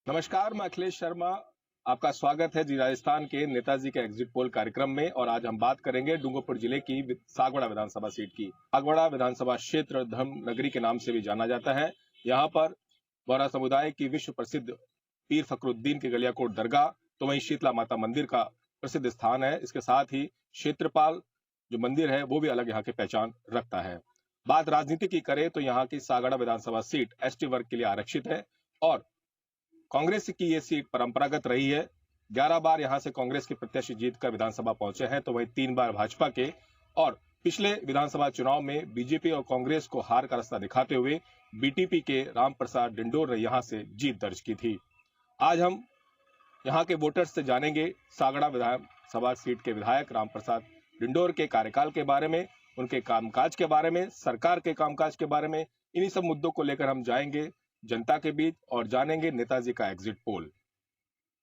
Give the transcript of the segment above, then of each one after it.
नमस्कार, मैं अखिलेश शर्मा। आपका स्वागत है जी राजस्थान के नेताजी के एग्जिट पोल कार्यक्रम में। और आज हम बात करेंगे डूंगरपुर जिले की सागवाड़ा विधानसभा सीट की। सागवाड़ा विधानसभा क्षेत्र धर्म नगरी के नाम से भी जाना जाता है। यहाँ पर बोहरा समुदाय की विश्व प्रसिद्ध पीर फखरुद्दीन की गलियाकोट दरगाह, तो वहीं शीतला माता मंदिर का प्रसिद्ध स्थान है। इसके साथ ही क्षेत्रपाल जो मंदिर है वो भी अलग यहाँ की पहचान रखता है। बात राजनीति की करें तो यहाँ की सागवाड़ा विधानसभा सीट एसटी वर्ग के लिए आरक्षित है और कांग्रेस की ये सीट परंपरागत रही है। 11 बार यहां से कांग्रेस के प्रत्याशी जीतकर विधानसभा पहुंचे हैं, तो वहीं 3 बार भाजपा के। और पिछले विधानसभा चुनाव में बीजेपी और कांग्रेस को हार का रास्ता दिखाते हुए बीटीपी के राम प्रसाद डिंडोर ने यहां से जीत दर्ज की थी। आज हम यहां के वोटर्स से जानेंगे सागड़ा विधानसभा सीट के विधायक राम प्रसाद डिंडोर के कार्यकाल के बारे में, उनके कामकाज के बारे में, सरकार के कामकाज के बारे में। इन्हीं सब मुद्दों को लेकर हम जाएंगे जनता के बीच और जानेंगे नेताजी का एग्जिट पोल।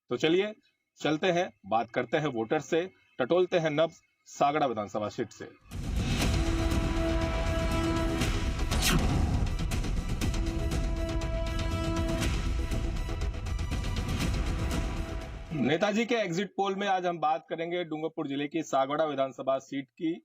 तो चलिए चलते हैं, बात करते हैं वोटर से, टटोलते हैं नब्ज सागड़ा विधानसभा सीट से। नेताजी के एग्जिट पोल में आज हम बात करेंगे डूंगरपुर जिले की सागड़ा विधानसभा सीट की।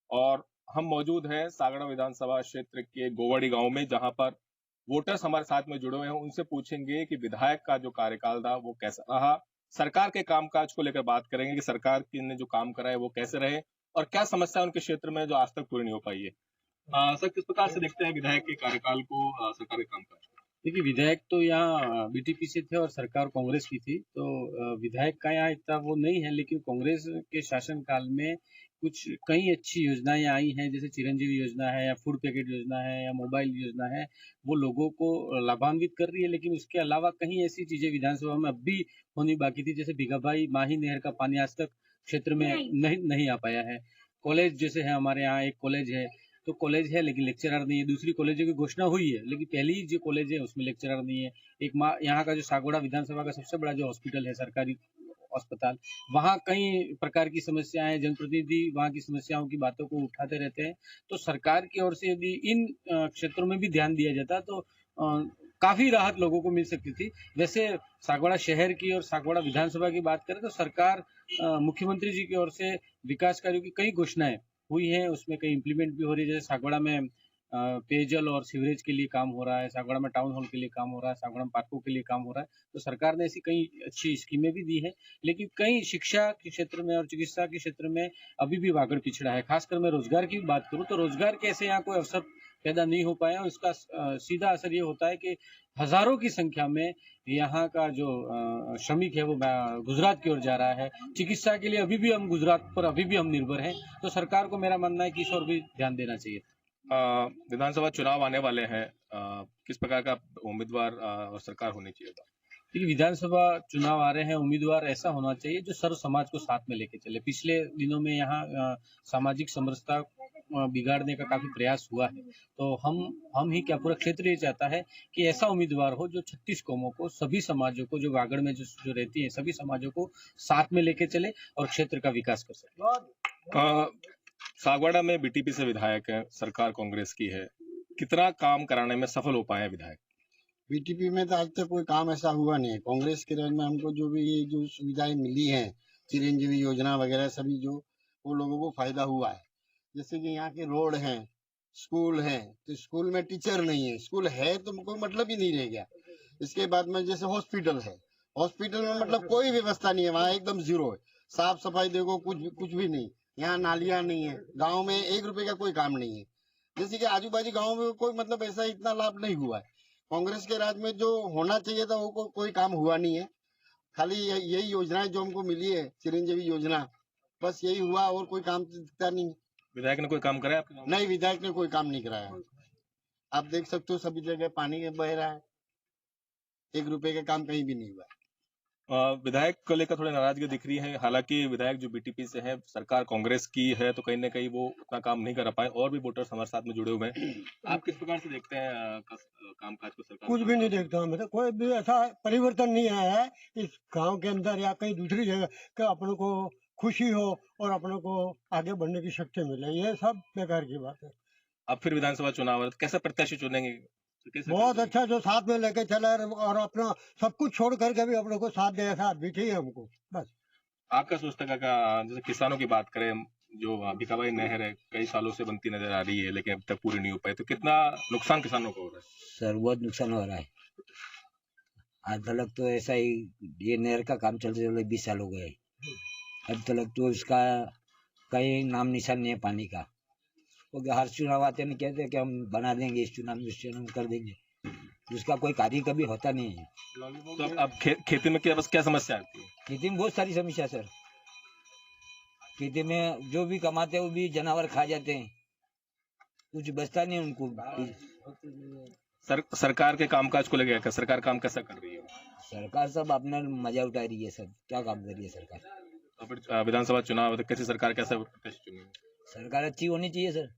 और हम मौजूद हैं सागड़ा विधानसभा क्षेत्र के गोवाड़ी गांव में, जहां पर वोटर्स हमारे साथ में जुड़े हुए हैं। उनसे पूछेंगे कि विधायक का जो कार्यकाल था वो कैसा रहा, सरकार के कामकाज को लेकर बात करेंगे कि सरकार की ने जो काम करा है वो कैसे रहे और क्या समस्या उनके क्षेत्र में जो आज तक पूरी नहीं हो पाई है। सर, किस प्रकार से देखते हैं विधायक के कार्यकाल को, सरकार के कामकाज को? देखिए, विधायक तो यहाँ बीटीपी से थे और सरकार कांग्रेस की थी, तो विधायक का यहाँ इतना वो नहीं है, लेकिन कांग्रेस के शासनकाल में कुछ कई अच्छी योजनाएं आई हैं, जैसे चिरंजीवी योजना है या फूड पैकेट योजना है या मोबाइल योजना है, वो लोगों को लाभान्वित कर रही है। लेकिन उसके अलावा कहीं ऐसी चीजें विधानसभा में अब भी होनी बाकी थी, जैसे भिगाभाई माही नहर का पानी आज तक क्षेत्र में नहीं आ पाया है। कॉलेज जैसे है, हमारे यहाँ एक कॉलेज है, तो कॉलेज है लेकिन लेक्चरर नहीं है। दूसरी कॉलेजों की घोषणा हुई है, लेकिन पहली जो कॉलेज है उसमें लेक्चरर नहीं है। एक यहाँ का जो सागवाड़ा विधानसभा का सबसे बड़ा जो हॉस्पिटल है, सरकारी अस्पताल, वहाँ कई प्रकार की समस्याएं, जनप्रतिनिधि वहाँ की समस्याओं की बातों को उठाते रहते हैं। तो सरकार की ओर से यदि इन क्षेत्रों में भी ध्यान दिया जाता तो काफी राहत लोगों को मिल सकती थी। वैसे सागवाड़ा शहर की और सागवाड़ा विधानसभा की बात करें तो सरकार, मुख्यमंत्री जी की ओर से विकास कार्यों की कई घोषणाएं हुई है, उसमें कई इम्प्लीमेंट भी हो रही है। जैसे सागवाड़ा में पेयजल और सीवरेज के लिए काम हो रहा है, सागवाड़ा में टाउन हॉल के लिए काम हो रहा है, सागवाड़ा में पार्कों के लिए काम हो रहा है। तो सरकार ने ऐसी कई अच्छी स्कीमें भी दी है, लेकिन कई शिक्षा के क्षेत्र में और चिकित्सा के क्षेत्र में अभी भी वागड़ पिछड़ा है। खासकर मैं रोजगार की बात करूँ तो रोजगार के ऐसे यहाँ कोई अवसर पैदा नहीं हो पाया, और इसका सीधा असर ये होता है कि हजारों की संख्या में यहाँ का जो श्रमिक है वो गुजरात की ओर जा रहा है। चिकित्सा के लिए अभी भी हम गुजरात पर अभी भी हम निर्भर हैं। तो सरकार को मेरा मानना है कि इस ओर भी ध्यान देना चाहिए। विधानसभा चुनाव आने वाले हैं, किस प्रकार का उम्मीदवार और सरकार होनी चाहिए? देखिए, विधानसभा चुनाव आ रहे हैं, उम्मीदवार ऐसा होना चाहिए जो सर्व समाज को साथ में लेके चले। पिछले दिनों में यहाँ सामाजिक समरसता बिगाड़ने का काफी प्रयास हुआ है, तो हम ही क्या पूरा क्षेत्र ये चाहता है कि ऐसा उम्मीदवार हो जो 36 कौमों को, सभी समाजों को, जो वागड़ में जो रहती है सभी समाजों को साथ में लेके चले और क्षेत्र का विकास कर सके। सागवाड़ा में बीटीपी से विधायक है, सरकार कांग्रेस की है, कितना काम कराने में सफल हो पाए विधायक? बीटीपी में तो आज तक कोई काम ऐसा हुआ नहीं है। कांग्रेस के राज में हमको जो भी ये जो सुविधाएं मिली हैं, चिरंजीवी योजना वगैरह सभी, जो वो लोगों को फायदा हुआ है। जैसे कि यहाँ के रोड हैं, स्कूल हैं, तो स्कूल में टीचर नहीं है, स्कूल है तो कोई मतलब ही नहीं रह गया। इसके बाद में जैसे हॉस्पिटल है, हॉस्पिटल में मतलब कोई व्यवस्था नहीं है, वहाँ एकदम जीरो है। साफ सफाई देखो, कुछ भी नहीं। यहाँ नालियां नहीं है, गाँव में 1 रुपए का कोई काम नहीं है। जैसे कि आजू बाजू गाँव में कोई मतलब ऐसा इतना लाभ नहीं हुआ है। कांग्रेस के राज में जो होना चाहिए था वो कोई काम हुआ नहीं है। खाली यही योजनाएं जो हमको मिली है, चिरंजीवी योजना, बस यही हुआ, और कोई काम दिखता नहीं। विधायक ने कोई काम कराया आपके गाँव में? नहीं, विधायक ने कोई काम नहीं कराया। आप देख सकते हो सभी जगह पानी बह रहा है, 1 रुपए का काम कहीं भी नहीं हुआ। विधायक को लेकर थोड़ी नाराजगी दिख रही है। हालांकि विधायक जो बीटीपी से है, सरकार कांग्रेस की है, तो कहीं ना कहीं वो उतना काम नहीं कर पाए। और भी वोटर्स हमारे साथ में जुड़े हुए हैं। आप किस प्रकार से देखते हैं कामकाज को? सरकार कुछ भी नहीं देखता हूँ, मतलब कोई भी ऐसा परिवर्तन नहीं आया है इस गांव के अंदर या कहीं दूसरी जगह कि अपनों को खुशी हो और अपनों को आगे बढ़ने की शक्ति मिले। ये सब बेकार की बात है। अब फिर विधानसभा चुनाव है, तो कैसा प्रत्याशी चुनेंगे? तो कैसे बहुत करते हैं? अच्छा, जो साथ में लेके चले और अपना सब कुछ छोड़ करके भी अपने को साथ दे, ऐसा आदमी चाहिए हमको बस। आपका सोचता है का जैसे किसानों की बात करें, जो भिखाबाई नहर है कई सालों से बनती नजर आ रही है लेकिन अब तक पूरी नहीं हो पाई, तो कितना नुकसान किसानों को हो रहा है? सर बहुत नुकसान हो रहा है। आज तक तो ऐसा ही, ये नहर का काम चलते चलते 20 साल हो गए। अब तक तो इसका कहीं नाम निशान नहीं है पानी का। क्योंकि हर चुनाव आते नहीं, कहते कि हम बना देंगे, इस चुनाव में उस चुनाव में कर देंगे, उसका कोई कार्य कभी होता नहीं है। तो अब खेती में क्या समस्या आती है? खेती में बहुत सारी समस्या सर। खेती में जो भी कमाते हैं वो भी जानवर खा जाते हैं, कुछ बचता नहीं उनको। सरकार के कामकाज को लेकर सरकार काम कैसा कर रही है? सरकार सब अपना मजा उठा रही है, सब क्या काम कर रही है सरकार। तो फिर विधानसभा चुनाव है तो कैसी सरकार, कैसा प्रत्याशी चुनेंगे? सरकार अच्छी होनी चाहिए सर,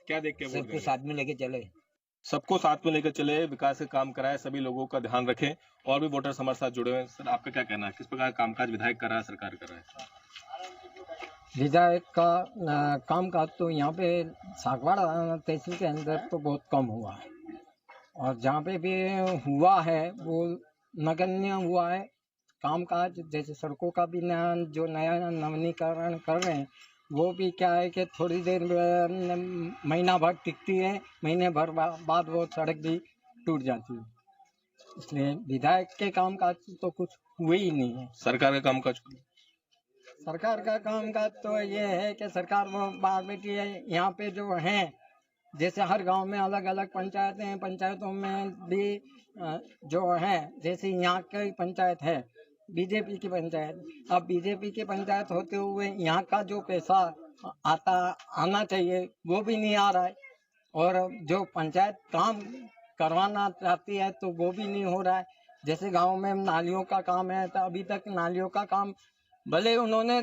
क्या देख के वोट सबको देंगे? साथ में लेके चले। सबको साथ में लेकर चले, विकास के काम कराए, सभी लोगों का ध्यान रखें। और भी वोटर्स हमारे साथ जुड़े हुए हैं। सर, आपका क्या कहना है, किस प्रकार का कामकाज विधायक कर रहा है, सरकार कर रहा है? विधायक का कामकाज तो यहाँ पे सागवाड़ा तहसील के अंदर तो बहुत कम हुआ है, और जहाँ पे भी हुआ है वो नगण्य हुआ है कामकाज। जैसे सड़कों का भी जो नया नवीनीकरण कर रहे हैं वो भी क्या है कि थोड़ी देर महीना भर टिकती है, महीने भर बाद वो सड़क भी टूट जाती है। इसलिए विधायक के कामकाज तो कुछ हुए ही नहीं है। सरकार का कामकाज सरकार का कामकाज तो ये है कि सरकार वो बात बेटी है, यहाँ पे जो है जैसे हर गांव में अलग अलग पंचायतें हैं, पंचायतों में भी जो है, जैसे यहाँ की पंचायत है बीजेपी की पंचायत, अब बीजेपी की पंचायत होते हुए यहाँ का जो पैसा आना चाहिए वो भी नहीं आ रहा है, और जो पंचायत काम करवाना चाहती है तो वो भी नहीं हो रहा है। जैसे गांव में नालियों का काम है तो अभी तक नालियों का काम भले उन्होंने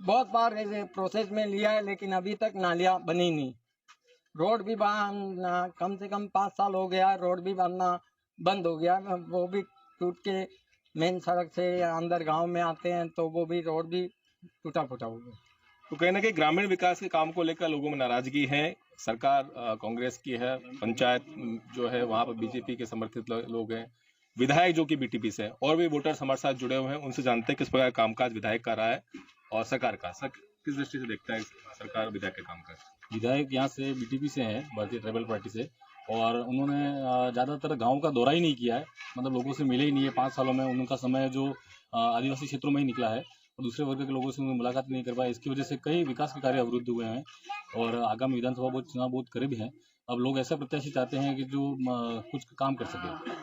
बहुत बार ऐसे प्रोसेस में लिया है लेकिन अभी तक नालियाँ बनी नहीं। रोड भी कम से कम 5 साल हो गया, रोड भी बनना बंद हो गया, वो भी टूट के मेन सड़क से अंदर गांव में आते हैं तो वो भी रोड भी टूटा फूटा हो गया। तो कहीं ना कहीं ग्रामीण विकास के काम को लेकर लोगों में नाराजगी है। सरकार कांग्रेस की है, पंचायत जो है वहां पर बीजेपी के समर्थित लोग हैं, विधायक जो कि बीटीपी से है, और भी वोटर्स हमारे साथ जुड़े हुए हैं, उनसे जानते हैं किस प्रकार कामकाज विधायक कर रहा है और सरकार का। सर, किस दृष्टि से देखता है सरकार विधायक के कामकाज? विधायक यहाँ से बीटीपी से हैं, भारतीय ट्राइबल पार्टी से, और उन्होंने ज़्यादातर गांव का दौरा ही नहीं किया है, मतलब लोगों से मिले ही नहीं है। 5 सालों में उनका समय जो आदिवासी क्षेत्रों में ही निकला है और दूसरे वर्ग के लोगों से मुलाकात नहीं कर पाए। इसकी वजह से कई विकास के कार्य अवरुद्ध हुए हैं और आगामी विधानसभा चुनाव बहुत करीब है। अब लोग ऐसा प्रत्याशी चाहते हैं कि जो कुछ काम कर सके।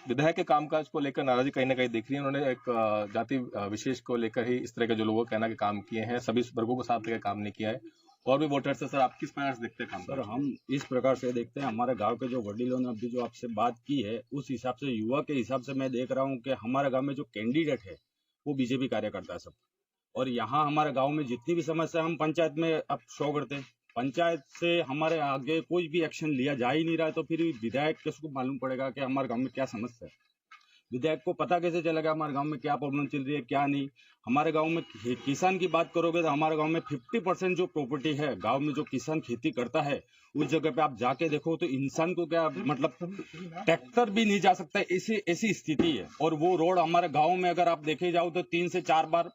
विधायक के कामकाज को लेकर नाराजगी कहीं ना कहीं दिख रही है। उन्होंने एक जाति विशेष को लेकर ही इस तरह के जो लोगों का कहना कि काम किए हैं, सभी वर्गों को साथ लेकर काम नहीं किया है। और भी वोटर से सर, आप किस प्रकार से देखते हैं काम? सर, हम इस प्रकार से देखते हैं, हमारे गांव के जो वडीलों ने अभी जो आपसे बात की है उस हिसाब से, युवा के हिसाब से मैं देख रहा हूं कि हमारे गांव में जो कैंडिडेट है वो बीजेपी कार्यकर्ता है सब। और यहाँ हमारे गांव में जितनी भी समस्या हम पंचायत में अब शो करते हैं, पंचायत से हमारे आगे कोई भी एक्शन लिया जा ही नहीं रहा है, तो फिर विधायक किसको मालूम पड़ेगा कि हमारे गाँव में क्या समस्या है? विधायक को पता कैसे चलेगा हमारे गांव में क्या प्रॉब्लम चल रही है क्या नहीं? हमारे गांव में किसान की बात करोगे तो हमारे गांव में 50% जो प्रॉपर्टी है, गांव में जो किसान खेती करता है उस जगह पे आप जाके देखो तो इंसान को क्या मतलब ट्रैक्टर भी नहीं जा सकता, ऐसी स्थिति है। और वो रोड हमारे गाँव में अगर आप देखे जाओ तो 3 से 4 बार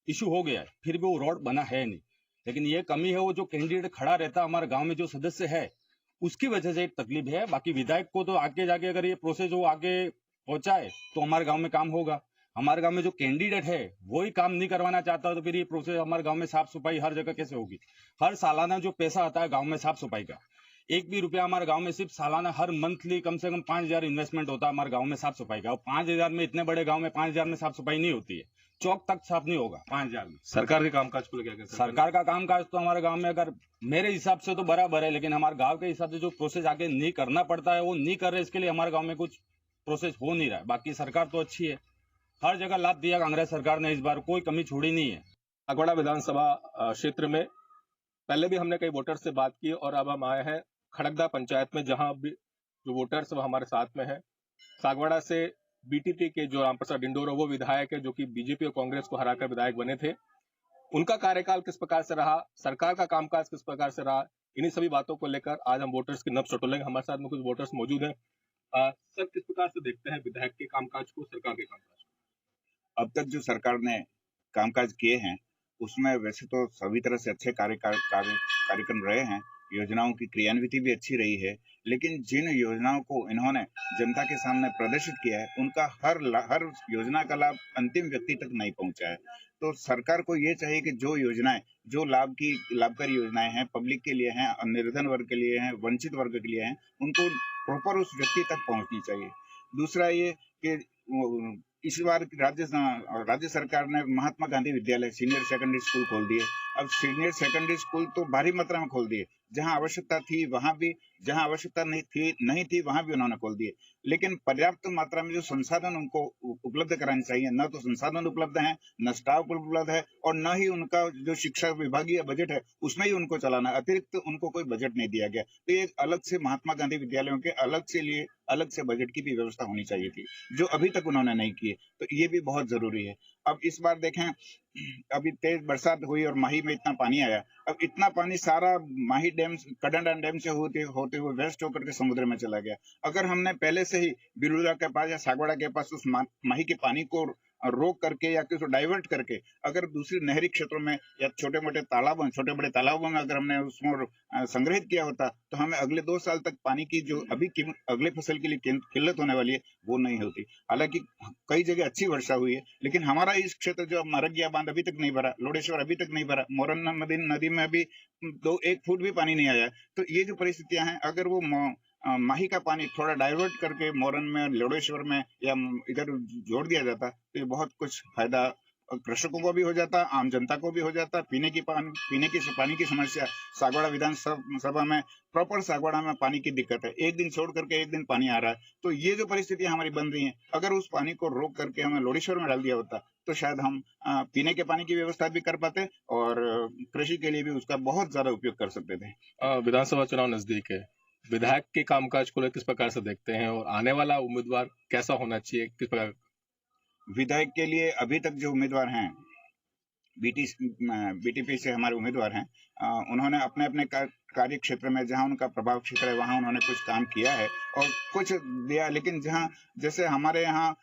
इशू हो गया है, फिर भी वो रोड बना है नहीं। लेकिन ये कमी है, वो जो कैंडिडेट खड़ा रहता है हमारे गाँव में जो सदस्य है उसकी वजह से एक तकलीफ है। बाकी विधायक को तो आगे जाके अगर ये प्रोसेस वो आगे पहुंचाए तो हमारे गांव में काम होगा। हमारे गांव में जो कैंडिडेट है वो ही काम नहीं करवाना चाहता तो फिर ये प्रोसेस हमारे गांव में साफ सफाई हर जगह कैसे होगी? हर सालाना जो पैसा आता है गांव में साफ सफाई का, 1 भी रुपया हमारे गांव में सिर्फ सालाना हर मंथली कम से कम 5,000 इन्वेस्टमेंट होता है हमारे गांव में साफ सफाई का। और 5,000 में, इतने बड़े गाँव में 5,000 में साफ सफाई नहीं होती है, चौक तक साफ नहीं होगा 5,000 में। सरकार के कामकाज को लेकर सरकार का कामकाज तो हमारे गांव में अगर मेरे हिसाब से तो बराबर है, लेकिन हमारे गांव के हिसाब से जो प्रोसेस आगे नहीं करना पड़ता है वो नहीं कर रहे, इसके लिए हमारे गांव में कुछ प्रोसेस हो नहीं रहा है। बाकी सरकार तो अच्छी है, हर जगह लाभ दिया कांग्रेस सरकार ने, इस बार कोई कमी छोड़ी नहीं है। सागवाड़ा विधानसभा क्षेत्र में पहले भी हमने कई वोटर से बात की और अब हम आए हैं खड़गदा पंचायत में, जहां भी जो वोटर्स वो हमारे साथ में है। सागवाड़ा से बीटीपी के जो रामप्रसाद डिंडोरा वो विधायक है जो कि बीजेपी और कांग्रेस को हराकर विधायक बने थे। उनका कार्यकाल किस प्रकार से रहा, सरकार का कामकाज किस प्रकार से रहा, इन्हीं सभी बातों को लेकर आज हम वोटर्स की नब्ज टटोलेंगे। हमारे साथ में कुछ वोटर्स मौजूद हैं। सर, किस प्रकार से देखते हैं विधायक के कामकाज को, सरकार के कामकाज को? अब तक जो सरकार ने कामकाज किए हैं उसमें वैसे तो सभी तरह से अच्छे कार्यक्रम रहे हैं। योजनाओं की क्रियान्विति भी अच्छी रही है, लेकिन जिन योजनाओं को इन्होंने जनता के सामने प्रदर्शित किया है उनका हर योजना का लाभ अंतिम व्यक्ति तक नहीं पहुंचा है। तो सरकार को ये चाहिए कि जो योजनाएं, जो लाभकारी योजनाएं हैं, पब्लिक के लिए हैं, निर्धन वर्ग के लिए हैं, वंचित वर्ग के लिए हैं, उनको प्रॉपर उस व्यक्ति तक पहुंचनी चाहिए। दूसरा ये कि इस बार राज्य सरकार ने महात्मा गांधी विद्यालय सीनियर सेकेंडरी स्कूल खोल दिए। अब सीनियर सेकेंडरी स्कूल तो भारी मात्रा में खोल दिए, जहां आवश्यकता थी वहां भी, जहां आवश्यकता नहीं थी वहां भी उन्होंने खोल दिए। लेकिन पर्याप्त मात्रा में जो संसाधन उनको उपलब्ध कराने चाहिए, न तो संसाधन उपलब्ध है, न स्टाफ उपलब्ध है, और न ही उनका जो शिक्षा विभागीय बजट है उसमें ही उनको चलाना, अतिरिक्त उनको कोई बजट नहीं दिया गया। तो ये अलग से महात्मा गांधी विद्यालयों के अलग से बजट की भी व्यवस्था होनी चाहिए थी, जो अभी तक उन्होंने नहीं की है। तो ये भी बहुत जरूरी है। अब इस बार देखें, अभी तेज बरसात हुई और माही में इतना पानी आया। अब इतना पानी सारा माही डैम, कड़ंडा डैम से होते हुए वेस्ट होकर के समुद्र में चला गया। अगर हमने पहले से ही बिरुला के पास या सागवाड़ा के पास उस माही के पानी को रोक करके या किसी डाइवर्ट करके अगर दूसरी नहरी क्षेत्रों में या छोटे बड़े तालाबों में अगर हमने उसको संग्रहित किया होता, तो हमें अगले 2 साल तक पानी की जो अभी अगले फसल के लिए किल्लत होने वाली है वो नहीं होती। हालांकि कई जगह अच्छी वर्षा हुई है, लेकिन हमारा इस क्षेत्र जो मरगिया बांध अभी तक नहीं भरा, लोडेश्वर अभी तक नहीं भरा, मोरन्ना नदी में अभी 1 फुट भी पानी नहीं आया। तो ये जो परिस्थितियां हैं, अगर वो माही का पानी थोड़ा डाइवर्ट करके मोरन में, लोडेश्वर में या इधर जोड़ दिया जाता, तो ये बहुत कुछ फायदा कृषकों को भी हो जाता, आम जनता को भी हो जाता। पीने की पानी की समस्या सागवाड़ा विधानसभा में, प्रॉपर सागवाड़ा में पानी की दिक्कत है, एक दिन छोड़ करके एक दिन पानी आ रहा है। तो ये जो परिस्थितियां हमारी बन रही हैं, अगर उस पानी को रोक करके हमें लोडेश्वर में डाल दिया होता, तो शायद हम पीने के पानी की व्यवस्था भी कर पाते और कृषि के लिए भी उसका बहुत ज्यादा उपयोग कर सकते थे। विधानसभा चुनाव नजदीक है, विधायक के कामकाज को किस प्रकार से देखते हैं और आने वाला उम्मीदवार कैसा होना चाहिए, किस प्रकार? विधायक के लिए अभी तक जो उम्मीदवार हैं, बीटीपी से हमारे उम्मीदवार हैं, उन्होंने अपने अपने कार्य क्षेत्र में, जहां उनका प्रभाव क्षेत्र है वहां उन्होंने कुछ काम किया है और कुछ दिया। लेकिन जहां जैसे हमारे यहाँ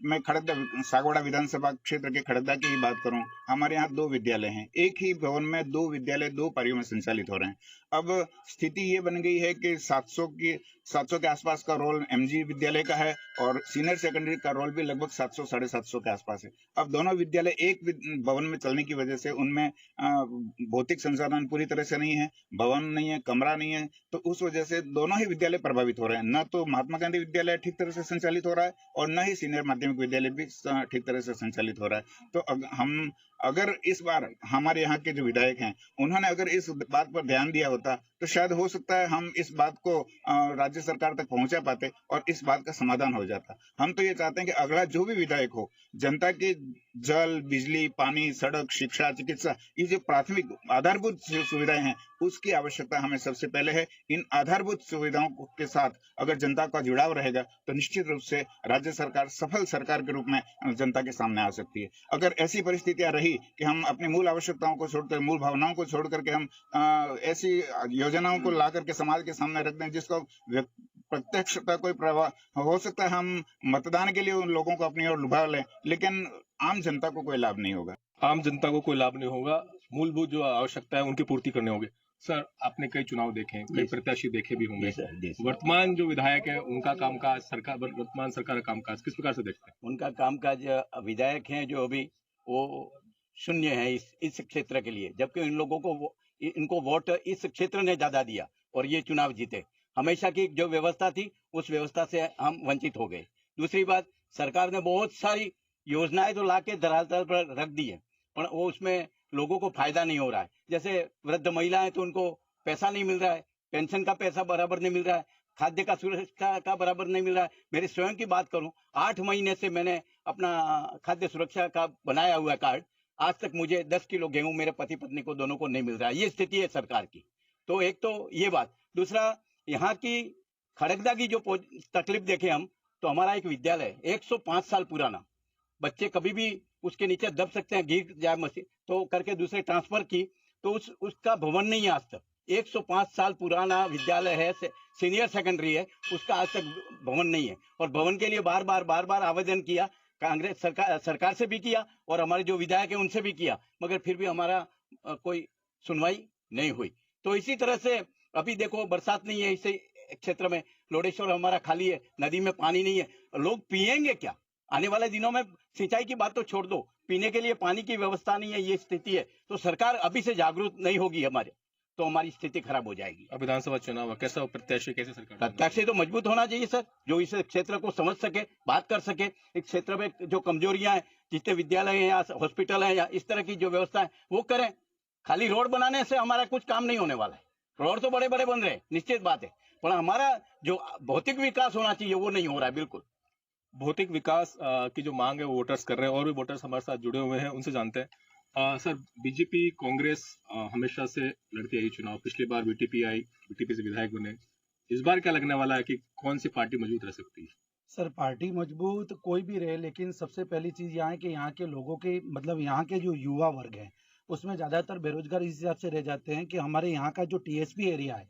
मैं खड़गदा सागवाड़ा विधानसभा क्षेत्र के खड़गदा की ही बात करूं, हमारे यहाँ 2 विद्यालय हैं। एक ही भवन में 2 विद्यालय 2 पारियों में संचालित हो रहे हैं। अब स्थिति ये बन गई है कि 700 के आसपास का रोल एमजी विद्यालय का है और सीनियर सेकेंडरी का रोल भी लगभग 700 साढ़े 700 के आसपास है। अब दोनों विद्यालय एक भवन में चलने की वजह से उनमें भौतिक संसाधन पूरी तरह से नहीं है, भवन नहीं है, कमरा नहीं है, तो उस वजह से दोनों ही विद्यालय प्रभावित हो रहे हैं। न तो महात्मा गांधी विद्यालय ठीक तरह से संचालित हो रहा है और न ही सीनियर माध्यमिक विद्यालय भी ठीक तरह से संचालित हो रहा है। तो हम अगर इस बार हमारे यहाँ के जो विधायक हैं उन्होंने अगर इस बात पर ध्यान दिया होता, तो शायद हो सकता है हम इस बात को राज्य सरकार तक पहुंचा पाते और इस बात का समाधान हो जाता। हम तो ये चाहते हैं कि अगला जो भी विधायक हो, जनता के जल, बिजली, पानी, सड़क, शिक्षा, चिकित्सा, ये जो प्राथमिक आधारभूत सुविधाएं हैं उसकी आवश्यकता हमें सबसे पहले है। इन आधारभूत सुविधाओं के साथ अगर जनता का जुड़ाव रहेगा तो निश्चित रूप से राज्य सरकार सफल सरकार के रूप में जनता के सामने आ सकती है। अगर ऐसी परिस्थितियां रही कि हम अपनी मूल आवश्यकताओं को छोड़कर, मूल भावनाओं को छोड़ करके हम ऐसी योजनाओं को ला करके समाज के सामने रख दें जिसको प्रत्यक्षता कोई प्रभाव हो सकता है, हम मतदान के लिए उन लोगों को अपनी ओर लुभा लें, लेकिन आम जनता को कोई लाभ नहीं होगा। आम जनता को कोई लाभ नहीं होगा, मूलभूत जो आवश्यकता है उनकी पूर्ति करनी होगी। सर, आपने कई चुनाव देखे हैं, कई प्रत्याशी देखे भी होंगे। वर्तमान जो विधायक है उनका कामकाज, वर्तमान सरकार का कामकाज किस प्रकार से देखते हैं? उनका कामकाज, विधायक हैं जो अभी वो शून्य है इस क्षेत्र के लिए, जबकि इन लोगों को इनको वोट इस क्षेत्र ने ज्यादा दिया और ये चुनाव जीते। हमेशा की जो व्यवस्था थी उस व्यवस्था से हम वंचित हो गए। दूसरी बात, सरकार ने बहुत सारी योजनाएं तो लाके धरातल पर रख दी है, पर वो उसमें लोगों को फायदा नहीं हो रहा है। जैसे वृद्ध महिलाएं तो उनको पैसा नहीं मिल रहा है, पेंशन का पैसा बराबर नहीं मिल रहा है, खाद्य का सुरक्षा का बराबर नहीं मिल रहा है। मेरे स्वयं की बात करूं, 8 महीने से मैंने अपना खाद्य सुरक्षा का बनाया हुआ कार्ड, आज तक मुझे 10 किलो गेहूं मेरे पति पत्नी को दोनों को नहीं मिल रहा है। ये स्थिति है सरकार की। तो एक तो ये बात, दूसरा यहाँ की खड़गदा की जो तकलीफ देखे हम, तो हमारा एक विद्यालय 105 साल पुराना, बच्चे कभी भी उसके नीचे दब सकते हैं, गिर जाए मशीन तो करके दूसरे ट्रांसफर की, तो उसका भवन नहीं है आज तक। 105 साल पुराना विद्यालय है, सीनियर सेकेंडरी है, उसका आज तक भवन नहीं है। और भवन के लिए बार बार आवेदन किया, कांग्रेस सरकार से भी किया और हमारे जो विधायक है उनसे भी किया, मगर फिर भी हमारा कोई सुनवाई नहीं हुई। तो इसी तरह से अभी देखो बरसात नहीं है, इस क्षेत्र में लोडेश्वर हमारा खाली है, नदी में पानी नहीं है, लोग पिएंगे क्या? आने वाले दिनों में सिंचाई की बात तो छोड़ दो, पीने के लिए पानी की व्यवस्था नहीं है, ये स्थिति है। तो सरकार अभी से जागरूक नहीं होगी हमारे, तो हमारी स्थिति खराब हो जाएगी। अब विधानसभा चुनाव है, कैसा प्रत्याशी, कैसे सरकार? प्रत्याशी तो मजबूत होना चाहिए सर, जो इस क्षेत्र को समझ सके, बात कर सके। इस क्षेत्र में जो कमजोरियां हैं, जितने विद्यालय हैं या हॉस्पिटल हैं या इस तरह की जो व्यवस्था है वो करें। खाली रोड बनाने से हमारा कुछ काम नहीं होने वाला है। रोड तो बड़े बड़े बन रहे हैं, निश्चित बात है, पर हमारा जो भौतिक विकास होना चाहिए वो नहीं हो रहा है। बिल्कुल भौतिक विकास की जो मांग है वो वोटर्स कर रहे हैं, और भी वोटर्स हमारे साथ जुड़े हुए हैं, उनसे जानते हैं। सर, बीजेपी कांग्रेस हमेशा से लड़ती आई चुनाव, पिछली बार बीटीपी आई, बीटीपी से विधायक बने, इस बार क्या लगने वाला है कि कौन सी पार्टी मजबूत रह सकती है? सर, पार्टी मजबूत कोई भी रहे, लेकिन सबसे पहली चीज यहाँ है कि यहाँ के लोगों के मतलब यहाँ के जो युवा वर्ग है उसमें ज्यादातर बेरोजगार इस हिसाब से रह जाते हैं कि हमारे यहाँ का जो टीएसपी एरिया है,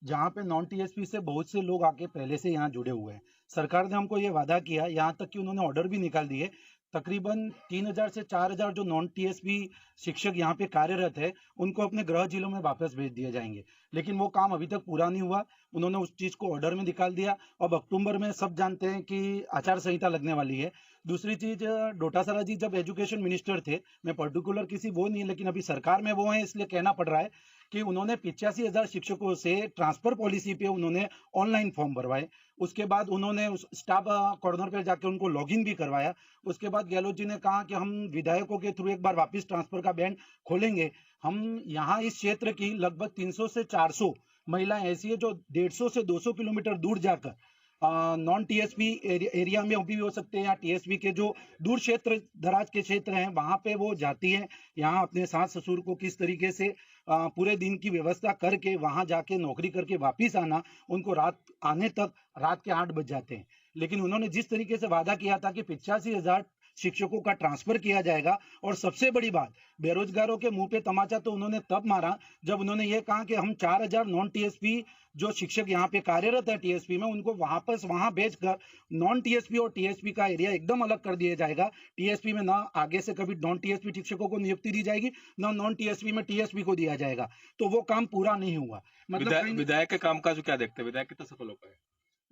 जहाँ पे नॉन टीएसपी से बहुत से लोग आके पहले से यहाँ जुड़े हुए हैं। सरकार ने हमको ये वादा किया, यहाँ तक कि उन्होंने ऑर्डर भी निकाल दिए, तकरीबन 3000 से 4000 जो नॉन टीएसपी शिक्षक यहाँ पे कार्यरत है उनको अपने गृह जिलों में वापस भेज दिए जाएंगे, लेकिन वो काम अभी तक पूरा नहीं हुआ। उन्होंने उस चीज को ऑर्डर में निकाल दिया। अब अक्टूबर में सब जानते हैं कि आचार संहिता लगने वाली है। दूसरी चीज, डोटासरा जी जब एजुकेशन मिनिस्टर थे, मैं पर्टिकुलर किसी वो नहीं, लेकिन अभी सरकार में वो है, इसलिए कहना पड़ रहा है कि उन्होंने 85,000 शिक्षकों से ट्रांसफर पॉलिसी पे उन्होंने ऑनलाइन फॉर्म भरवाए। उसके बाद उन्होंने उस स्टाफ कॉर्नर पे जाके उनको लॉगिन भी करवाया। उसके बाद गहलोत जी ने कहा कि हम विधायकों के थ्रू एक बार वापस ट्रांसफर का बैंड खोलेंगे। हम यहाँ इस क्षेत्र की लगभग 300 से 400 महिलाएं ऐसी है जो 150 से 200 किलोमीटर दूर जाकर नॉन टीएसपी एरिया में भी हो सकते हैं या टीएसपी के जो दूर क्षेत्र दराज के क्षेत्र हैं वहां पे वो जाती हैं। यहाँ अपने सास ससुर को किस तरीके से पूरे दिन की व्यवस्था करके वहां जाके नौकरी करके वापिस आना, उनको रात आने तक रात के 8 बज जाते हैं। लेकिन उन्होंने जिस तरीके से वादा किया था कि 85,000 शिक्षकों का ट्रांसफर किया जाएगा, और सबसे बड़ी बात, बेरोजगारों के मुंह पे तमाचा तो उन्होंने तब मारा जब उन्होंने ये कहा कि हम 4000 नॉन टीएसपी जो शिक्षक यहाँ पे कार्यरत है टीएसपी में, उनको वापस वहां भेजकर नॉन टीएसपी और टीएसपी का एरिया एकदम अलग कर दिया जाएगा। टीएसपी में ना आगे से कभी नॉन टीएसपी शिक्षकों को नियुक्ति दी जाएगी, ना नॉन टीएसपी में टीएसपी को दिया जाएगा। तो वो काम पूरा नहीं हुआ। मतलब विधायक के काम का क्या देखते हैं, विधायक कितना सफल हो पाए?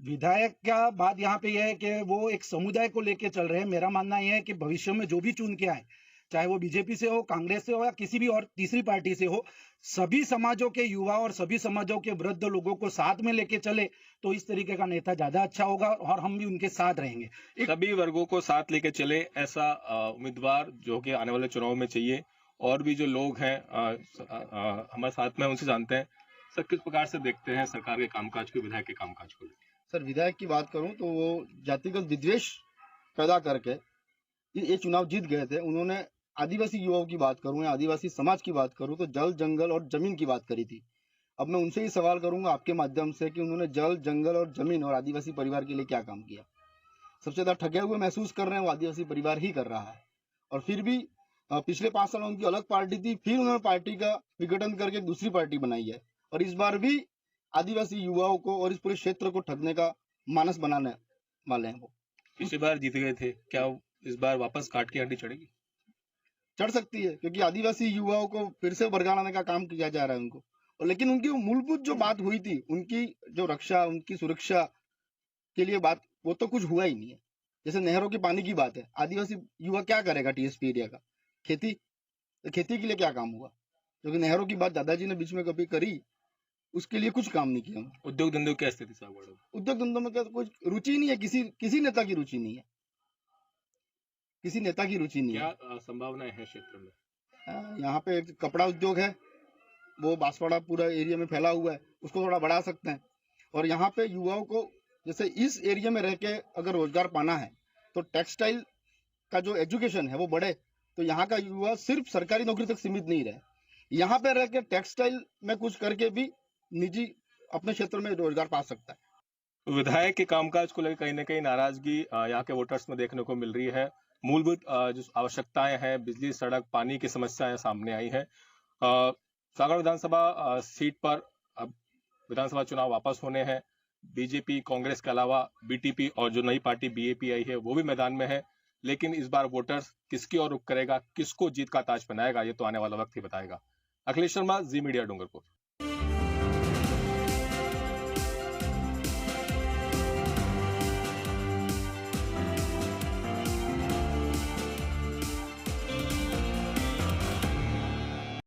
विधायक का बात यहाँ पे यह है कि वो एक समुदाय को लेके चल रहे हैं। मेरा मानना यह है कि भविष्य में जो भी चुन के आए, चाहे वो बीजेपी से हो, कांग्रेस से हो या किसी भी और तीसरी पार्टी से हो, सभी समाजों के युवा और सभी समाजों के वृद्ध लोगों को साथ में लेके चले तो इस तरीके का नेता ज्यादा अच्छा होगा और हम भी उनके साथ रहेंगे। सभी वर्गों को साथ लेके चले ऐसा उम्मीदवार जो कि आने वाले चुनाव में चाहिए। और भी जो लोग हैं हमारे साथ में, उनसे जानते हैं। सर, किस प्रकार से देखते हैं सरकार के कामकाज को, विधायक के कामकाज को? सर, विधायक की बात करूं तो वो जातिगत विद्वेष पैदा करके ये चुनाव जीत गए थे। उन्होंने आदिवासी युवाओं की बात करूं या आदिवासी समाज की बात करूं तो जल, जंगल और जमीन की बात करी थी। अब मैं उनसे ही सवाल करूंगा आपके माध्यम से कि उन्होंने जल, जंगल और जमीन और आदिवासी परिवार के लिए क्या काम किया? सबसे ज्यादा ठगे हुए महसूस कर रहे हैं वो आदिवासी परिवार ही कर रहा है। और फिर भी पिछले 5 साल उनकी अलग पार्टी थी, फिर उन्होंने पार्टी का विघटन करके दूसरी पार्टी बनाई है, और इस बार भी आदिवासी युवाओं को और इस पूरे क्षेत्र को ठगने का मानस बनाने वाले हैं। वो पिछली बार जीत गए थे, क्या इस बार वापस काट की हड्डी चढ़ेगी? चढ़ सकती है, क्योंकि आदिवासी युवाओं को फिर से बरगलाने का काम किया जा रहा है उनको। और लेकिन उनकी मूलभूत जो बात हुई थी, उनकी जो रक्षा, उनकी सुरक्षा के लिए बात, वो तो कुछ हुआ ही नहीं है। जैसे नहरों के पानी की बात है, आदिवासी युवा क्या करेगा टीएसपी एरिया का? खेती, तो खेती के लिए क्या काम हुआ? क्योंकि नहरों की बात दादाजी ने बीच में कभी करी, उसके लिए कुछ काम नहीं किया। उद्योग धंधों की स्थिति सागवाड़ा? उद्योग धंधों में क्या कुछ रुचि नहीं है, किसी नेता की रुचि नहीं है, किसी नेता की रुचि नहीं है। क्या संभावनाएं है क्षेत्र में? यहाँ पे एक कपड़ा उद्योग है, वो बांसवाड़ा पूरा एरिया में फैला हुआ है, उसको थोड़ा बढ़ा सकते हैं। और यहाँ पे युवाओं को जैसे इस एरिया में रह के अगर रोजगार पाना है तो टेक्सटाइल का जो एजुकेशन है वो बढ़े, तो यहाँ का युवा सिर्फ सरकारी नौकरी तक सीमित नहीं रहे, यहाँ पे रह के टेक्सटाइल में कुछ करके भी निजी अपने क्षेत्र में रोजगार पा सकता है। विधायक के कामकाज को लेकर कहीं ना कहीं नाराजगी यहाँ के वोटर्स में देखने को मिल रही है। मूलभूत जो आवश्यकताएं हैं, बिजली, सड़क, पानी की समस्याएं सामने आई है। सागवाड़ा विधानसभा सीट पर अब विधानसभा चुनाव वापस होने हैं। बीजेपी, कांग्रेस के अलावा बीटीपी और जो नई पार्टी बीएपी आई है वो भी मैदान में है। लेकिन इस बार वोटर्स किसकी ओर रुख करेगा, किसको जीत का ताज पहनाएगा, ये तो आने वाला वक्त ही बताएगा। अखिलेश शर्मा, जी मीडिया, डूंगरपुर।